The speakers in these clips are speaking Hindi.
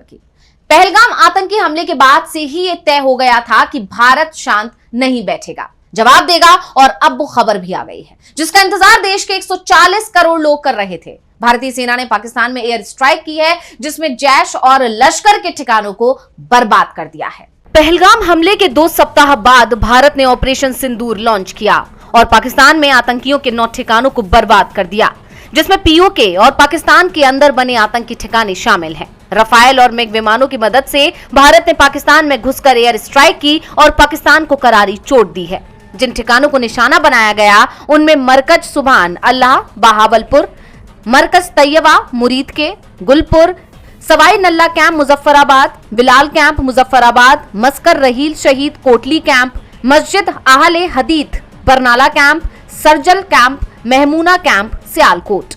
की। पहलगाम आतंकी हमले के बाद से ही यह तय हो गया था कि भारत शांत नहीं बैठेगा, जवाब देगा, और अब वो खबर भी आ गई है जिसका इंतजार देश के 140 करोड़ लोग कर रहे थे। भारतीय सेना ने पाकिस्तान में एयर स्ट्राइक की है जिसमें जैश और लश्कर के ठिकानों को बर्बाद कर दिया है। पहलगाम हमले के 2 सप्ताह बाद भारत ने ऑपरेशन सिंदूर लॉन्च किया और पाकिस्तान में आतंकियों के 9 ठिकानों को बर्बाद कर दिया, जिसमें पीओके और पाकिस्तान के अंदर बने आतंकी ठिकाने शामिल हैं। रफाल और मिग विमानों की मदद से भारत ने पाकिस्तान में घुसकर एयर स्ट्राइक की और पाकिस्तान को करारी चोट दी है। जिन ठिकानों को निशाना बनाया गया उनमें मरकज सुभान अल्लाह, बहावलपुर, मरकज तैयबा, मुरीद के, Gulpur, Sawai Nalla camp Muzaffarabad, Bilal camp Muzaffarabad, Maskar Raheel Shahid Kotli camp, Masjid Ahle Hadith Barnala camp, Sarjal camp, Mehmoona camp, Sialkot.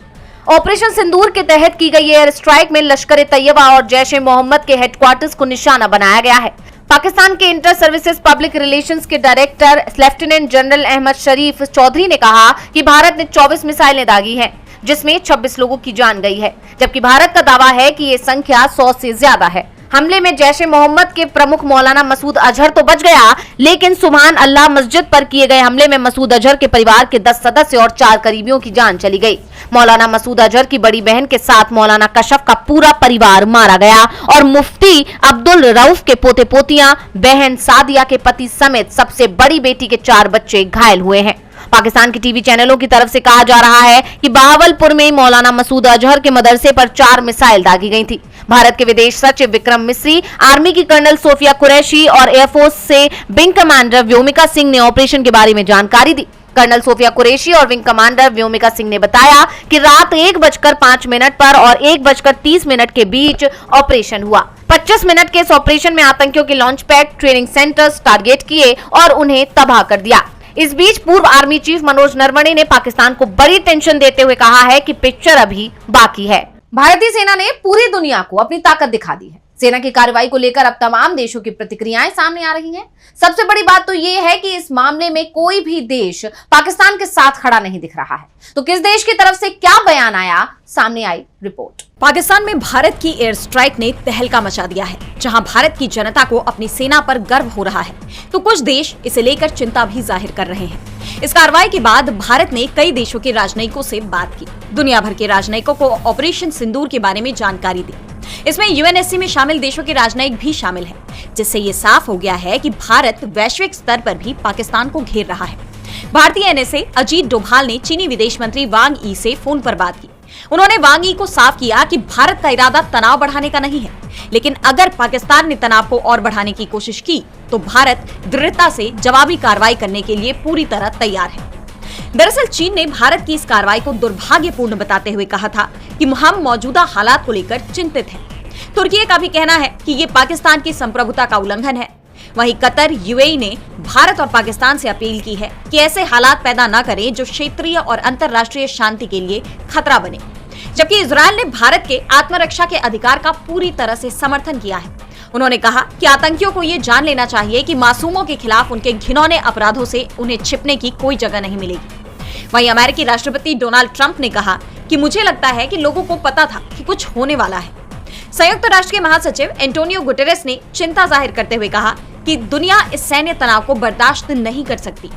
Operation Sindoor के तहत की गई एयर स्ट्राइक में लश्कर तैयबा और जैश ए मोहम्मद के हेडक्वार्टर्स को निशाना बनाया गया है। पाकिस्तान के इंटर सर्विसेज पब्लिक रिलेशंस के डायरेक्टर लेफ्टिनेंट जनरल अहमद शरीफ चौधरी ने कहा कि भारत ने 24 मिसाइलें दागी हैं, जिसमें 26 लोगों की जान गई है, जबकि भारत का दावा है कि ये संख्या 100 से ज्यादा है। हमले में जैश ए मोहम्मद के प्रमुख मौलाना मसूद अजहर तो बच गया, लेकिन सुभान अल्लाह मस्जिद पर किए गए हमले में मसूद अजहर के परिवार के 10 सदस्य और 4 करीबियों की जान चली गई। मौलाना मसूद अजहर की बड़ी बहन के साथ मौलाना कशफ का पूरा परिवार मारा गया और मुफ्ती अब्दुल रऊफ के पोते पोतियां, बहन सादिया के पति समेत सबसे बड़ी बेटी के 4 बच्चे घायल हुए हैं। पाकिस्तान के टीवी चैनलों की तरफ से कहा जा रहा है कि बहावलपुर में मौलाना मसूद अजहर के मदरसे पर 4 मिसाइल दागी गई थी। भारत के विदेश सचिव विक्रम मिस्री, आर्मी की कर्नल सोफिया कुरैशी और एयरफोर्स से विंग कमांडर व्योमिका सिंह ने ऑपरेशन के बारे में जानकारी दी। कर्नल सोफिया कुरैशी और विंग कमांडर व्योमिका सिंह ने बताया कि रात 1:05 पर और 1:30 के बीच ऑपरेशन हुआ। 25 मिनट के इस ऑपरेशन में आतंकियों के launch pad, training centres target किए और उन्हें तबाह कर दिया। इस बीच पूर्व आर्मी चीफ मनोज नरवणे ने पाकिस्तान को बड़ी टेंशन देते हुए कहा है कि पिक्चर अभी बाकी है। भारतीय सेना ने पूरी दुनिया को अपनी ताकत दिखा दी है। सेना की कार्रवाई को लेकर अब तमाम देशों की प्रतिक्रियाएं सामने आ रही हैं। सबसे बड़ी बात तो ये है कि इस मामले में कोई भी देश पाकिस्तान के साथ खड़ा नहीं दिख रहा है। तो किस देश की तरफ से क्या बयान आया, सामने आई रिपोर्ट। पाकिस्तान में भारत की एयर स्ट्राइक ने तहलका मचा दिया है। जहां भारत की जनता को अपनी सेना पर गर्व हो रहा है, तो कुछ देश इसे लेकर चिंता भी जाहिर कर रहे हैं। इस कार्रवाई के बाद भारत ने कई देशों के राजनयिकों से बात की। दुनिया भर के राजनयिकों को ऑपरेशन सिंदूर के बारे में जानकारी दी। इसमें यूएनएससी में शामिल देशों के राजनयिक भी शामिल हैं, जिससे ये साफ हो गया है कि भारत वैश्विक स्तर पर भी पाकिस्तान को घेर रहा है। भारतीय एनएसए अजीत डोभाल ने चीनी विदेश मंत्री वांग ई से फोन पर बात की। उन्होंने वांग ई को साफ किया कि भारत का इरादा तनाव बढ़ाने का नहीं है, लेकिन अगर पाकिस्तान ने तनाव को और बढ़ाने की कोशिश की तो भारत दृढ़ता से जवाबी कार्रवाई करने के लिए पूरी तरह तैयार है। दरअसल चीन ने भारत की इस कार्रवाई को दुर्भाग्यपूर्ण बताते हुए कहा था कि हम मौजूदा हालात को लेकर चिंतित हैं। तुर्की का भी कहना है कि ये पाकिस्तान की संप्रभुता का उल्लंघन है। वहीं कतर, यूएई ने भारत और पाकिस्तान से अपील की है कि ऐसे हालात पैदा न करें जो क्षेत्रीय और अंतर्राष्ट्रीय शांति के लिए खतरा बने। जबकि इजरायल ने भारत के आत्मरक्षा के अधिकार का पूरी तरह से समर्थन किया है। उन्होंने कहा कि आतंकियों को ये जान लेना चाहिए कि मासूमों के खिलाफ उनके घिनौने अपराधों से उन्हें छिपने की कोई जगह नहीं मिलेगी। वहीं अमेरिकी राष्ट्रपति डोनाल्ड ट्रंप ने कहा कि मुझे लगता है कि लोगों को पता था कि कुछ होने वाला है। संयुक्त राष्ट्र के महासचिव एंटोनियो गुटेरेस ने चिंता जाहिर करते हुए कहा कि दुनिया इस सैन्य तनाव को बर्दाश्त नहीं कर सकती।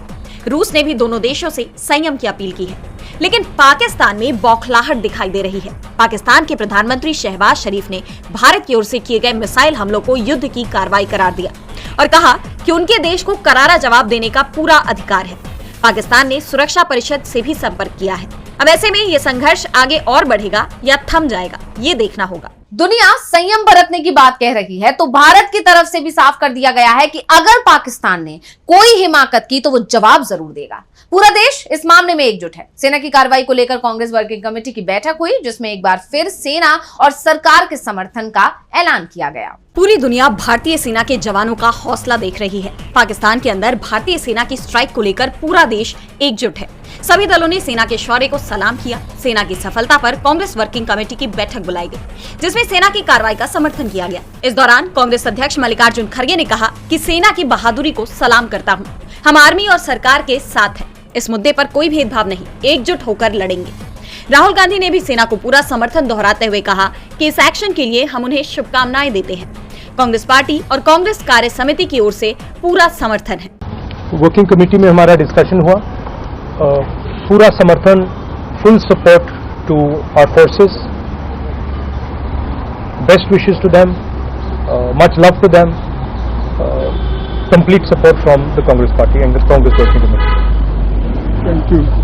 रूस ने भी दोनों देशों से संयम की अपील की है, लेकिन पाकिस्तान में बौखलाहट दिखाई दे रही है। पाकिस्तान के प्रधानमंत्री शहबाज शरीफ ने भारत की ओर से किए गए मिसाइल हमलों को युद्ध की कार्रवाई करार दिया और कहा कि उनके देश को करारा जवाब देने का पूरा अधिकार है। पाकिस्तान ने सुरक्षा परिषद से भी संपर्क किया है। अब ऐसे में ये संघर्ष आगे और बढ़ेगा या थम जाएगा, ये देखना होगा। दुनिया संयम बरतने की बात कह रही है, तो भारत की तरफ से भी साफ कर दिया गया है कि अगर पाकिस्तान ने कोई हिमाकत की तो वो जवाब जरूर देगा। पूरा देश इस मामले में एकजुट है। सेना की कार्रवाई को लेकर कांग्रेस वर्किंग कमेटी की बैठक हुई, जिसमें एक बार फिर सेना और सरकार के समर्थन का ऐलान किया गया। पूरी दुनिया भारतीय सेना के जवानों का हौसला देख रही है। पाकिस्तान के अंदर भारतीय सेना की स्ट्राइक को लेकर पूरा देश एकजुट है। सभी दलों ने सेना के शौर्य को सलाम किया। सेना की सफलता पर कांग्रेस वर्किंग कमेटी की बैठक बुलाई गई, जिसमें सेना की कार्रवाई का समर्थन किया गया। इस दौरान कांग्रेस अध्यक्ष मल्लिकार्जुन खड़गे ने कहा कि सेना की बहादुरी को सलाम करता हूं। हम आर्मी और सरकार के साथ हैं। इस मुद्दे पर कोई भेदभाव नहीं, एकजुट होकर लड़ेंगे। राहुल गांधी ने भी सेना को पूरा समर्थन दोहराते हुए कहा कि इस एक्शन के लिए हम उन्हें शुभकामनाएं देते हैं। कांग्रेस पार्टी और कांग्रेस कार्य समिति की ओर से पूरा समर्थन है। वर्किंग कमेटी में हमारा डिस्कशन हुआ, पूरा समर्थन, full support to our forces, best wishes to them, much love to them, complete support from the Congress party and the Congress working committee. Thank you.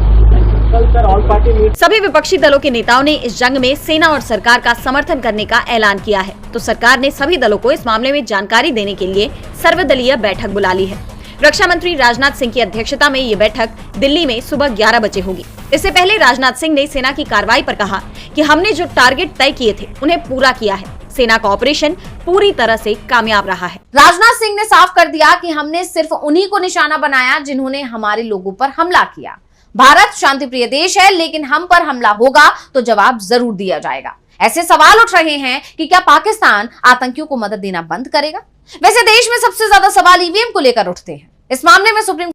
सभी विपक्षी दलों के नेताओं ने इस जंग में सेना और सरकार का समर्थन करने का ऐलान किया है, तो सरकार ने सभी दलों को इस मामले में जानकारी देने के लिए सर्वदलीय बैठक बुला ली है। रक्षा मंत्री राजनाथ सिंह की अध्यक्षता में ये बैठक दिल्ली में सुबह 11 बजे होगी। इससे पहले राजनाथ सिंह ने सेना की कार्रवाई पर कहा कि हमने जो टारगेट तय किए थे उन्हें पूरा किया है। सेना का ऑपरेशन पूरी तरह से कामयाब रहा है। राजनाथ सिंह ने साफ कर दिया कि हमने सिर्फ उन्हीं को निशाना बनाया जिन्होंने हमारे लोगों पर हमला किया। भारत शांतिप्रिय देश है, लेकिन हम पर हमला होगा तो जवाब जरूर दिया जाएगा। ऐसे सवाल उठ रहे हैं कि क्या पाकिस्तान आतंकियों को मदद देना बंद करेगा? वैसे देश में सबसे ज्यादा सवाल ईवीएम को लेकर उठते हैं। इस मामले में सुप्रीम